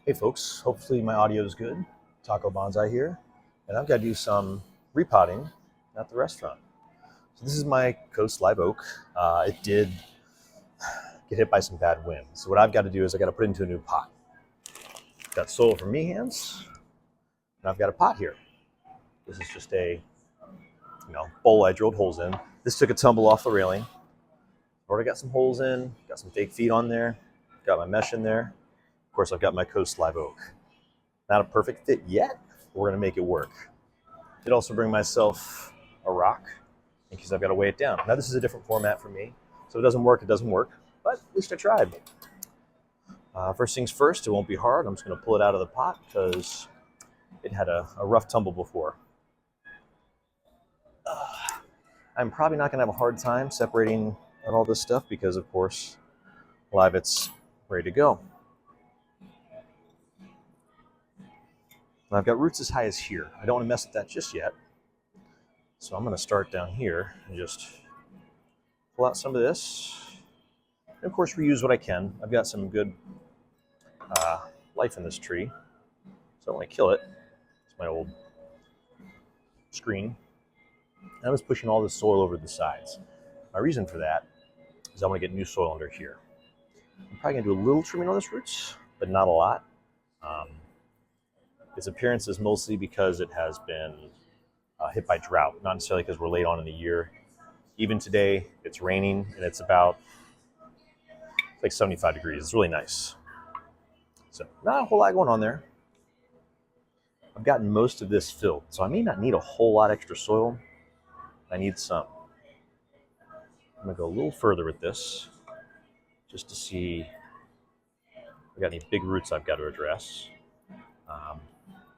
Hey folks, hopefully my audio is good. TacoBonsai here, and I've got to do some repotting at the restaurant. So this is my Coast Live Oak. It did get hit by some bad winds. So what I've got to do is I got to put it into a new pot. Got soil from me hands, and I've got a pot here. This is just a bowl I drilled holes in. This took a tumble off the railing. Already got some holes in, got some fake feet on there, got my mesh in there. Of course, I've got my Coast Live Oak. Not a perfect fit yet, but we're gonna make it work. Did also bring myself a rock in case I've got to weigh it down. Now this is a different format for me, so if it doesn't work, but at least I tried. First things first, it won't be hard. I'm just gonna pull it out of the pot because it had a rough tumble before. I'm probably not gonna have a hard time separating out all this stuff because of course, live it's ready to go. And I've got roots as high as here. I don't want to mess with that just yet. So I'm going to start down here and just pull out some of this. And of course, reuse what I can. I've got some good life in this tree. So I don't want to kill it. It's my old screen. And I was pushing all this soil over the sides. My reason for that is I want to get new soil under here. I'm probably going to do a little trimming on this roots, but not a lot. Its appearance is mostly because it has been hit by drought, not necessarily because we're late on in the year. Even today, it's raining and it's about like 75 degrees. It's really nice. So not a whole lot going on there. I've gotten most of this filled, so I may not need a whole lot extra soil. I need some. I'm gonna go a little further with this just to see if I've got any big roots I've got to address.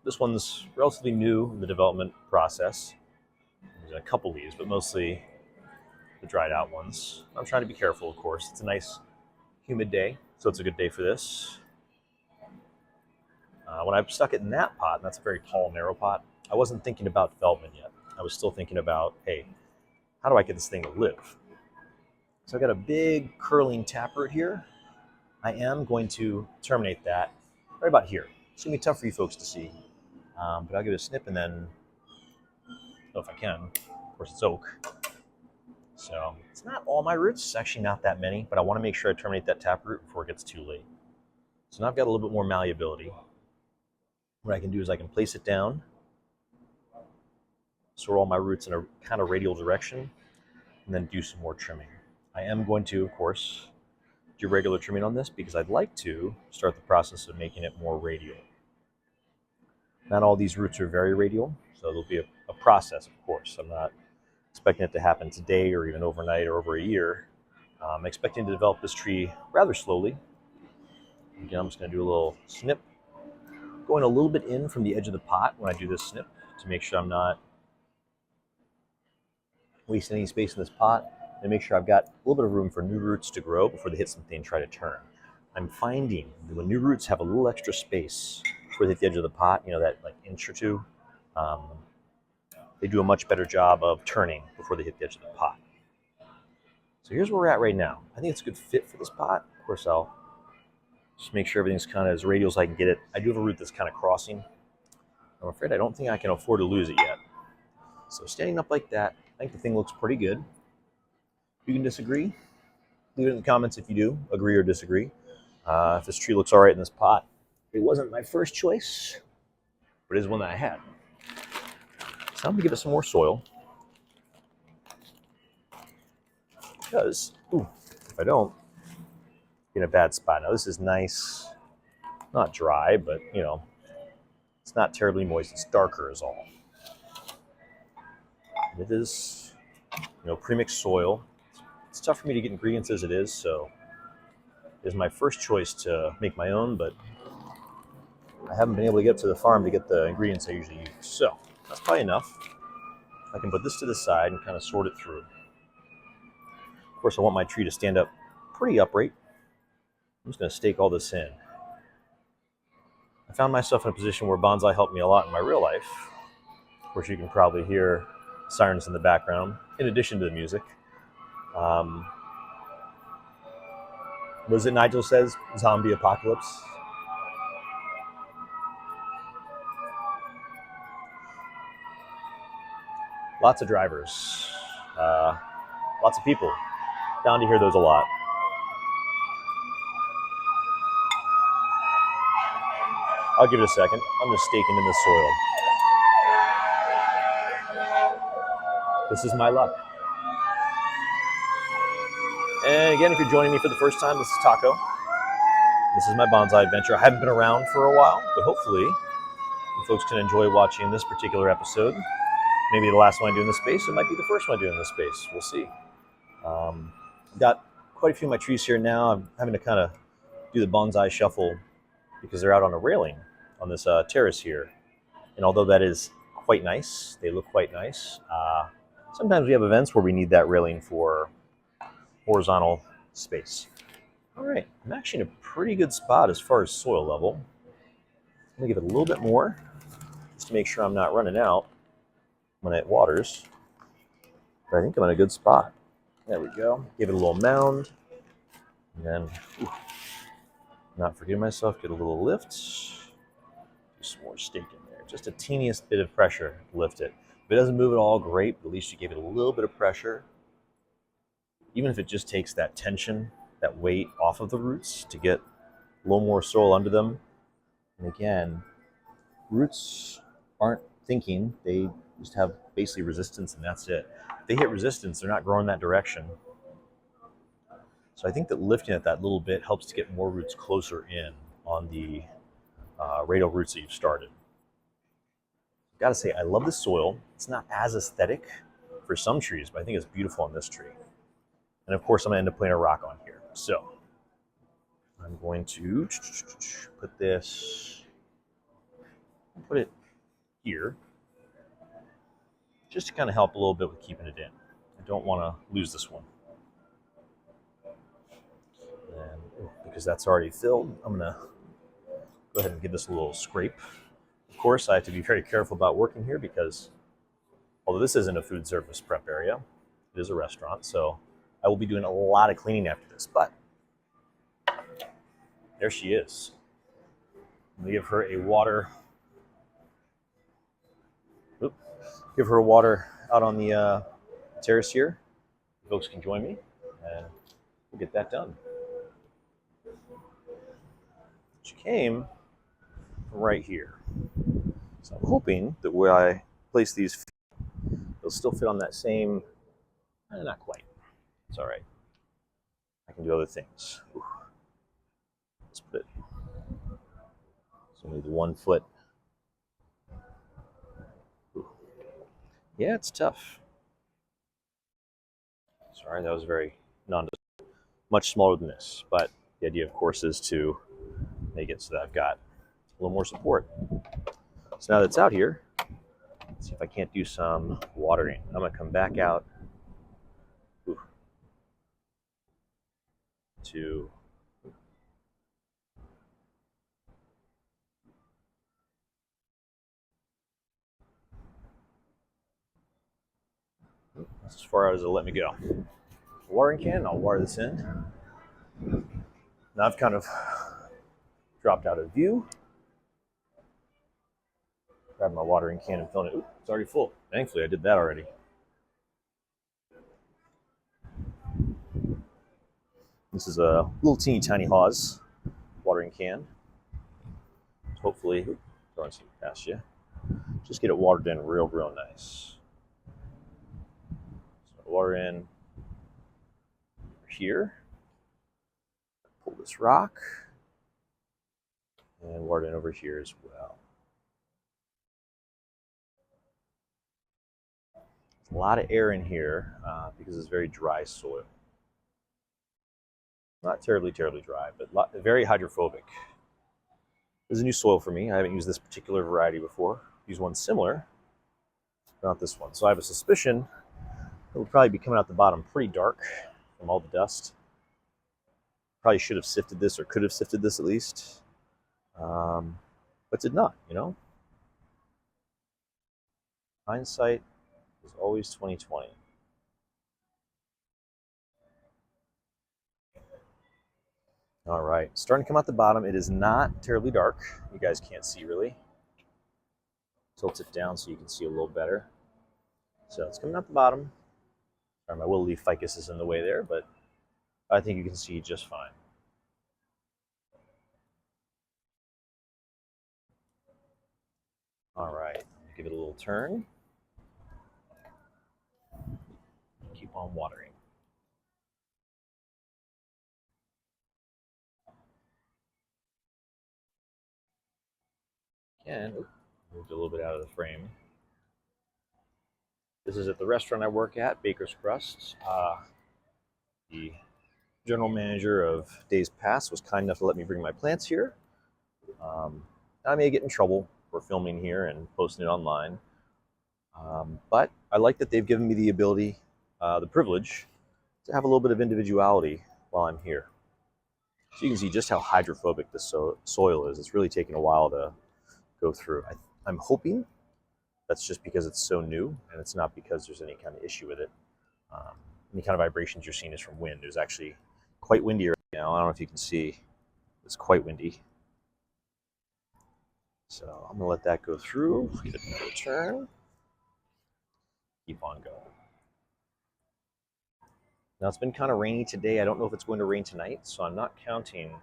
This one's relatively new in the development process. There's a couple leaves, but mostly the dried out ones. I'm trying to be careful, of course. It's a nice humid day, so it's a good day for this. When I stuck it in that pot, and that's a very tall, narrow pot, I wasn't thinking about development yet. I was still thinking about, hey, how do I get this thing to live? So I've got a big curling taproot here. I am going to terminate that right about here. It's going to be tough for you folks to see. But I'll give it a snip and then, I don't know if I can, of course it's oak. So it's not all my roots, it's actually not that many, but I want to make sure I terminate that taproot before it gets too late. So now I've got a little bit more malleability. What I can do is I can place it down, store all my roots in a kind of radial direction, and then do some more trimming. I am going to, of course, do regular trimming on this because I'd like to start the process of making it more radial. Not all these roots are very radial, so there'll be a process, of course. I'm not expecting it to happen today or even overnight or over a year. I'm expecting to develop this tree rather slowly. Again, I'm just going to do a little snip, going a little bit in from the edge of the pot when I do this snip to make sure I'm not wasting any space in this pot, and make sure I've got a little bit of room for new roots to grow before they hit something and try to turn. I'm finding that when new roots have a little extra space before they hit the edge of the pot, that like inch or two, they do a much better job of turning before they hit the edge of the pot. So here's where we're at right now. I think it's a good fit for this pot. Of course, I'll just make sure everything's kind of as radial as I can get it. I do have a root that's kind of crossing. I'm afraid I don't think I can afford to lose it yet. So standing up like that, I think the thing looks pretty good. You can disagree. Leave it in the comments if you do, agree or disagree. If this tree looks all right in this pot. It wasn't my first choice, but it is one that I had. So I'm going to give it some more soil. Because, if I don't, I'm in a bad spot. Now this is nice, not dry, but it's not terribly moist. It's darker is all. It is, premixed soil. It's tough for me to get ingredients as it is, so it is my first choice to make my own, but I haven't been able to get up to the farm to get the ingredients I usually use. So that's probably enough. I can put this to the side and kind of sort it through. Of course, I want my tree to stand up pretty upright. I'm just going to stake all this in. I found myself in a position where bonsai helped me a lot in my real life. Of course, you can probably hear sirens in the background, in addition to the music. Was it Nigel says zombie apocalypse? Lots of drivers, lots of people. Bound to hear those a lot. I'll give it a second. I'm just staking in the soil. This is my luck. And again, if you're joining me for the first time, this is Taco. This is my bonsai adventure. I haven't been around for a while, but hopefully you folks can enjoy watching this particular episode. Maybe the last one I do in this space. It might be the first one I do in this space. We'll see. I've got quite a few of my trees here now. I'm having to kind of do the bonsai shuffle because they're out on a railing on this terrace here. And although that is quite nice, they look quite nice, sometimes we have events where we need that railing for horizontal space. All right, I'm actually in a pretty good spot as far as soil level. I'm gonna give it a little bit more just to make sure I'm not running out when it waters. But I think I'm in a good spot. There we go. Give it a little mound. And then, not forgetting myself, get a little lift. Do some more stake in there. Just a teeniest bit of pressure to lift it. If it doesn't move at all, great. But at least you gave it a little bit of pressure. Even if it just takes that tension, that weight off of the roots to get a little more soil under them. And again, roots aren't thinking. They just have basically resistance, and that's it. If they hit resistance, they're not growing that direction. So I think that lifting it that little bit helps to get more roots closer in on the radial roots that you've started. I've got to say, I love the soil. It's not as aesthetic for some trees, but I think it's beautiful on this tree. And of course, I'm going to end up putting a rock on here. So I'm going to put this, put it here, just to kind of help a little bit with keeping it in. I don't want to lose this one. And because that's already filled, I'm going to go ahead and give this a little scrape. Of course, I have to be very careful about working here because although this isn't a food service prep area, it is a restaurant, so I will be doing a lot of cleaning after this, but there she is. I'm going to give her a water. Give her a water out on the terrace here. You folks can join me, and we'll get that done. She came from right here. So I'm hoping that where I place these, they'll still fit on that same, not quite. It's all right. I can do other things. Ooh. Let's put it, so maybe the 1 foot. Ooh. Yeah, it's tough. Sorry, that was very much smaller than this, but the idea, of course, is to make it so that I've got a little more support. So now that it's out here, let's see if I can't do some watering. I'm going to come back out to that's as far as it'll let me go. Watering can, I'll water this in. Now I've kind of dropped out of view. Grab my watering can and fill it. Ooh, it's already full. Thankfully, I did that already. This is a little teeny tiny Hawes watering can. Hopefully, throwing some past you. Just get it watered in real nice. So water in here. Pull this rock. And water in over here as well. A lot of air in here because it's very dry soil. Not terribly dry, but very hydrophobic. This is a new soil for me. I haven't used this particular variety before. I've used one similar, not this one. So I have a suspicion it will probably be coming out the bottom pretty dark from all the dust. Probably should have sifted this, or could have sifted this at least, but did not, you know? Hindsight is always 20/20. All right, starting to come out the bottom. It is not terribly dark. You guys can't see really. Tilt it down so you can see a little better. So it's coming out the bottom. Sorry, my willow leaf ficus is in the way there, but I think you can see just fine. All right, give it a little turn. Keep on watering. Again, moved a little bit out of the frame. This is at the restaurant I work at, Baker's Crust. The general manager of days past was kind enough to let me bring my plants here. I may get in trouble for filming here and posting it online, but I like that they've given me the ability, the privilege, to have a little bit of individuality while I'm here. So you can see just how hydrophobic this soil is. It's really taken a while to go through. I'm hoping that's just because it's so new and it's not because there's any kind of issue with it. Any kind of vibrations you're seeing is from wind. It was actually quite windy right now. I don't know if you can see. It's quite windy. So I'm gonna let that go through. Give it another turn. Keep on going. Now it's been kind of rainy today. I don't know if it's going to rain tonight, so I'm not counting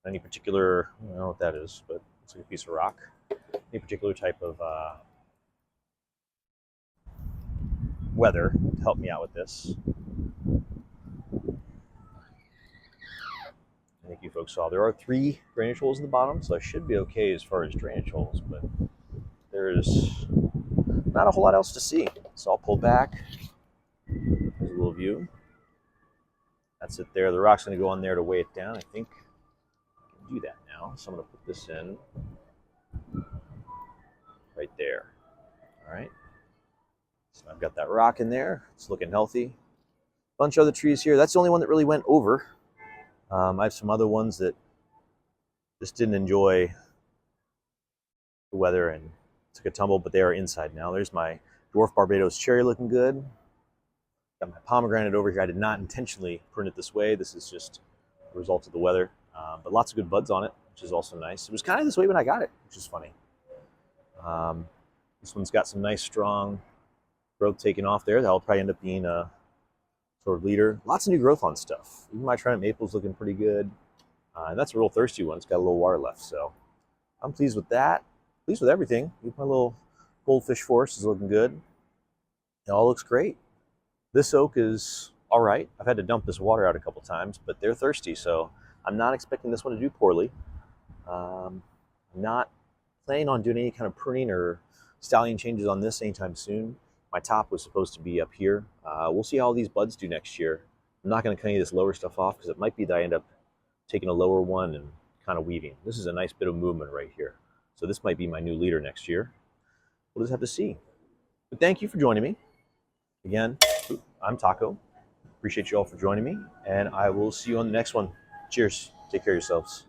any particular, I don't know what that is, but it's like a piece of rock. Any particular type of weather to help me out with this. I think you folks saw there are 3 drainage holes in the bottom, so I should be okay as far as drainage holes, but there's not a whole lot else to see. So I'll pull back. There's a little view. That's it there. The rock's going to go on there to weigh it down. I think I can do that now. So I'm going to put this in right there. All right. So I've got that rock in there. It's looking healthy. Bunch of other trees here. That's the only one that really went over. I have some other ones that just didn't enjoy the weather and took a tumble, but they are inside now. There's my dwarf Barbados cherry looking good. Got my pomegranate over here. I did not intentionally prune it this way. This is just a result of the weather, but lots of good buds on it, which is also nice. It was kind of this way when I got it, which is funny. This one's got some nice strong growth taken off there. That'll probably end up being a sort of leader. Lots of new growth on stuff. Even my Trident Maple's looking pretty good. And that's a real thirsty one. It's got a little water left, so I'm pleased with that. Pleased with everything. My little goldfish forest is looking good. It all looks great. This oak is all right. I've had to dump this water out a couple times, but they're thirsty, so I'm not expecting this one to do poorly. I'm not planning on doing any kind of pruning or stallion changes on this anytime soon. My top was supposed to be up here. We'll see how all these buds do next year. I'm not going to cut any of this lower stuff off because it might be that I end up taking a lower one and kind of weaving. This is a nice bit of movement right here. So this might be my new leader next year. We'll just have to see. But thank you for joining me. Again, I'm Taco. Appreciate you all for joining me, and I will see you on the next one. Cheers. Take care of yourselves.